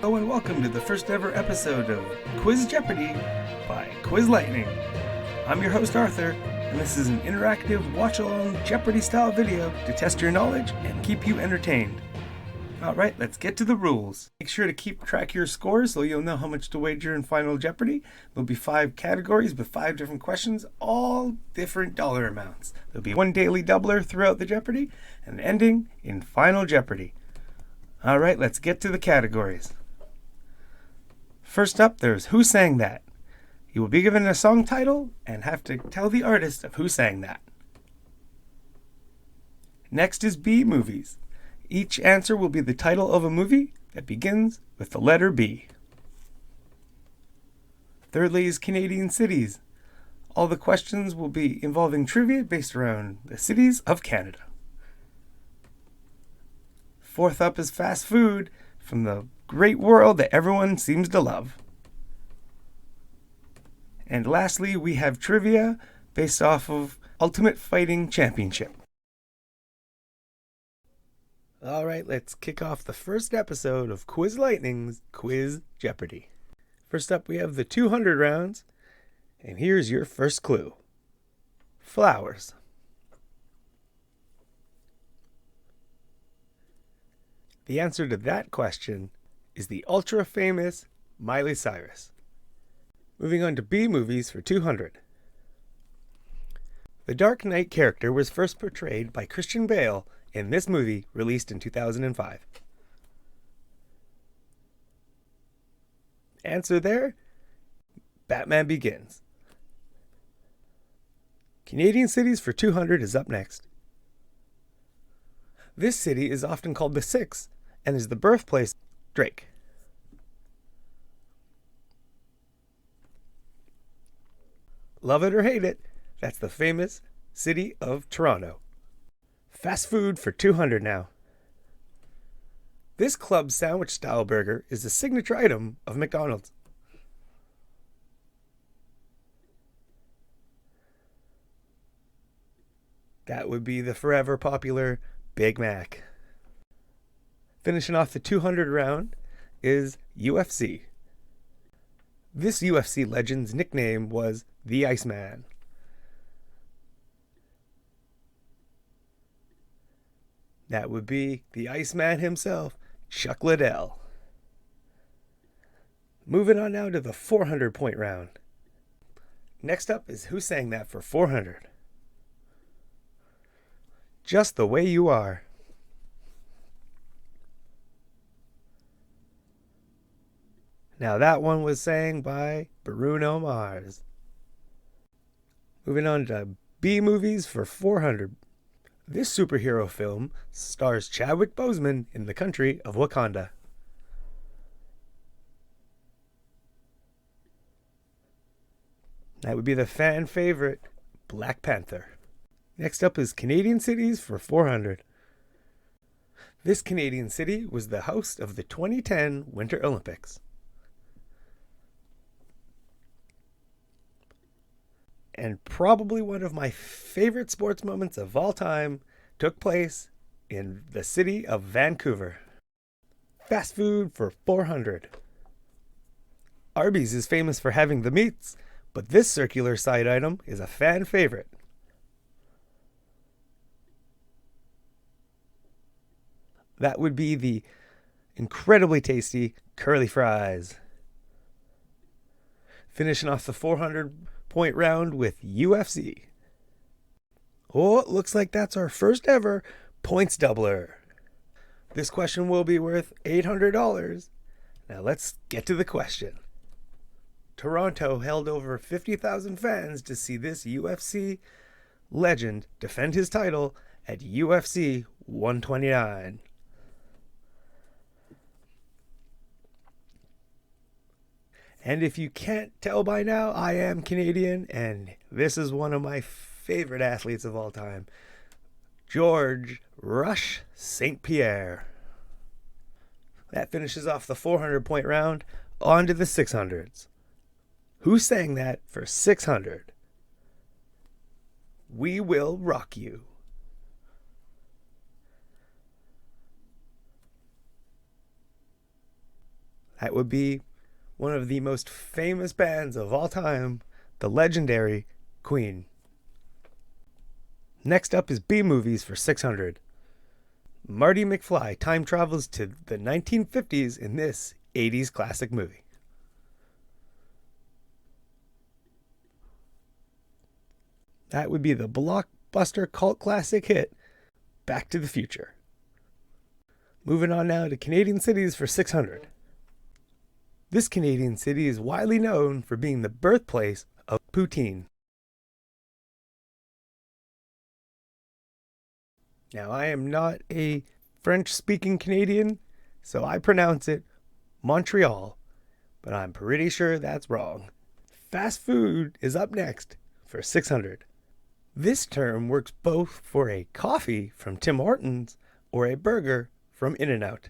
Hello and welcome to the first ever episode of Quiz Jeopardy by Quiz Lightning. I'm your host Arthur, and this is an interactive watch-along Jeopardy-style video to test your knowledge and keep you entertained. Alright, let's get to the rules. Make sure to keep track of your scores so you'll know how much to wager in Final Jeopardy. There'll be 5 categories with 5 different questions, all different dollar amounts. There'll be one daily doubler throughout the Jeopardy, and ending in Final Jeopardy. Alright, let's get to the categories. First up, there's Who Sang That? You will be given a song title and have to tell the artist of who sang that. Next is B movies. Each answer will be the title of a movie that begins with the letter B. Thirdly is Canadian cities. All the questions will be involving trivia based around the cities of Canada. Fourth up is fast food from the great world that everyone seems to love. And lastly, we have trivia based off of Ultimate Fighting Championship. Alright, let's kick off the first episode of Quiz Lightning's Quiz Jeopardy. First up, we have the 200 rounds, and here's your first clue. Flowers. The answer to that question is the ultra-famous Miley Cyrus. Moving on to B movies for 200. The Dark Knight character was first portrayed by Christian Bale in this movie released in 2005. Answer there? Batman Begins. Canadian cities for 200 is up next. This city is often called the Six and is the birthplace of Drake. Love it or hate it, that's the famous city of Toronto. Fast food for 200 now. This club sandwich style burger is a signature item of McDonald's. That would be the forever popular Big Mac. Finishing off the 200 round is UFC. This UFC legend's nickname was the Iceman. That would be the Iceman himself, Chuck Liddell. Moving on now to the 400-point round. Next up is Who Sang That for 400. Just the Way You Are. Now that one was sang by Bruno Mars. Moving on to B movies for 400. This superhero film stars Chadwick Boseman in the country of Wakanda. That would be the fan favorite, Black Panther. Next up is Canadian cities for 400. This Canadian city was the host of the 2010 Winter Olympics. And probably one of my favorite sports moments of all time took place in the city of Vancouver. Fast food for 400. Arby's is famous for having the meats, but this circular side item is a fan favorite. That would be the incredibly tasty curly fries. Finishing off the 400-point round with UFC. Oh, it looks like that's our first ever points doubler. This question will be worth $800. Now let's get to the question. Toronto held over 50,000 fans to see this UFC legend defend his title at UFC 129. And if you can't tell by now, I am Canadian, and this is one of my favorite athletes of all time, George Rush St. Pierre. That finishes off the 400-point round. On to the 600s. Who sang that for 600? We Will Rock You. That would be one of the most famous bands of all time, the legendary Queen. Next up is B movies for 600. Marty McFly time travels to the 1950s in this 80s classic movie. That would be the blockbuster cult classic hit, Back to the Future. Moving on now to Canadian cities for 600. This Canadian city is widely known for being the birthplace of poutine. Now, I am not a French-speaking Canadian, so I pronounce it Montreal, but I'm pretty sure that's wrong. Fast food is up next for 600. This term works both for a coffee from Tim Hortons or a burger from In-N-Out.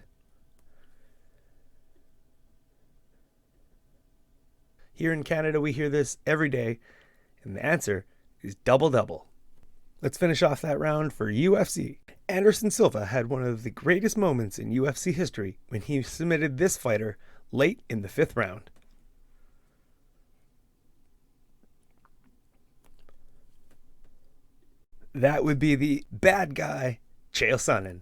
Here in Canada, we hear this every day, and the answer is double double. Let's finish off that round for UFC. Anderson Silva had one of the greatest moments in UFC history when he submitted this fighter late in the 5th round. That would be the bad guy, Chael Sonnen.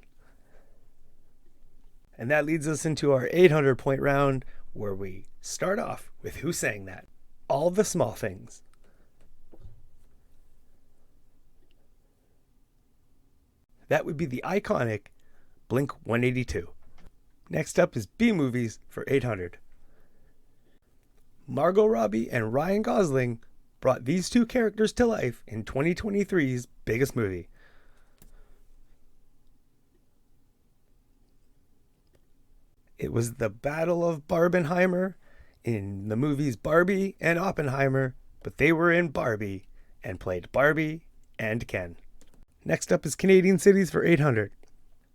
And that leads us into our 800-point round, where we start off with Who Sang That? All the Small Things. That would be the iconic Blink-182. Next up is B movies for 800. Margot Robbie and Ryan Gosling brought these two characters to life in 2023's biggest movie. It was the Battle of Barbenheimer in the movies Barbie and Oppenheimer, but they were in Barbie and played Barbie and Ken. Next up is Canadian cities for 800.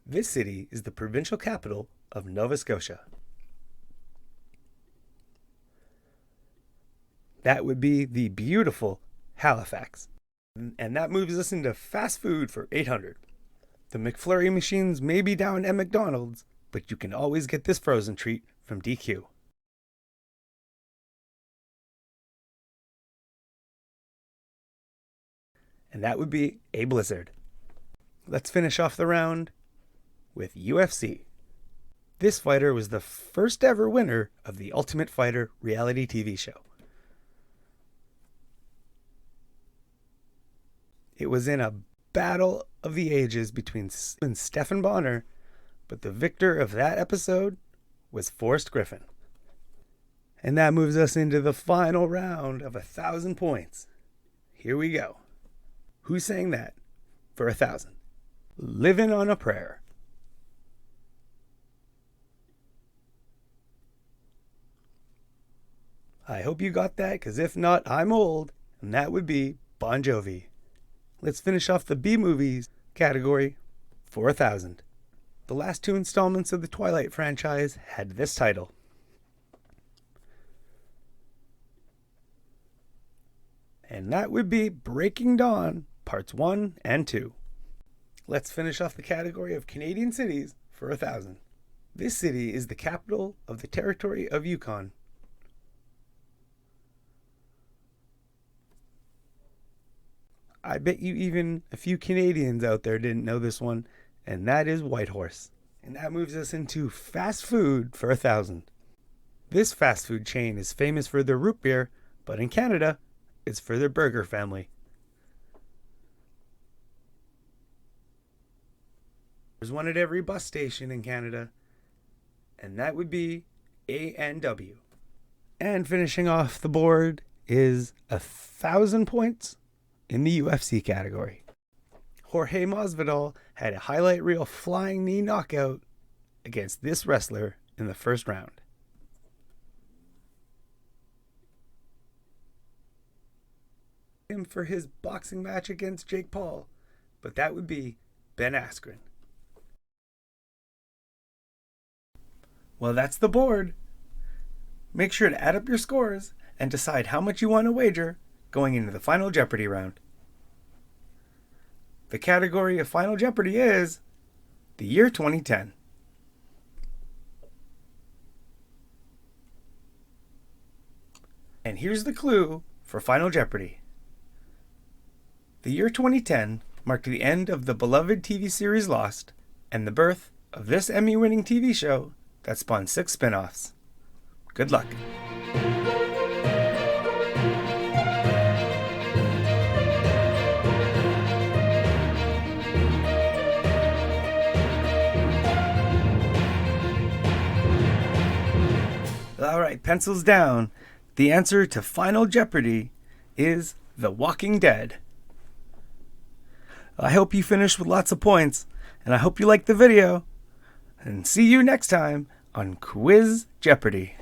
This city is the provincial capital of Nova Scotia. That would be the beautiful Halifax. And that moves us into fast food for 800. The McFlurry machines may be down at McDonald's, but you can always get this frozen treat from DQ. And that would be a Blizzard. Let's finish off the round with UFC. This fighter was the first ever winner of the Ultimate Fighter reality TV show. It was in a battle of the ages between Stephan Bonner, but the victor of that episode was Forrest Griffin. And that moves us into the final round of 1,000 points. Here we go. Who sang that for 1,000? Living on a Prayer. I hope you got that, because if not, I'm old, and that would be Bon Jovi. Let's finish off the B movies category for 1,000. The last two installments of the Twilight franchise had this title. And that would be Breaking Dawn, Parts 1 and 2. Let's finish off the category of Canadian cities for 1,000. This city is the capital of the territory of Yukon. I bet you even a few Canadians out there didn't know this one, and that is Whitehorse. And that moves us into fast food for 1,000. This fast food chain is famous for their root beer, but in Canada, it's for their burger family. There's one at every bus station in Canada, and that would be A&W. And finishing off the board is 1,000 points in the UFC category. Jorge Masvidal had a highlight reel flying knee knockout against this wrestler in the first round. Him for his boxing match against Jake Paul, but that would be Ben Askren. Well, that's the board. Make sure to add up your scores and decide how much you want to wager going into the Final Jeopardy round. The category of Final Jeopardy is the year 2010. And here's the clue for Final Jeopardy. The year 2010 marked the end of the beloved TV series Lost and the birth of this Emmy-winning TV show that spawned 6 spin-offs. Good luck. All right, pencils down. The answer to Final Jeopardy is The Walking Dead. I hope you finished with lots of points, and I hope you liked the video. And see you next time on Quiz Jeopardy.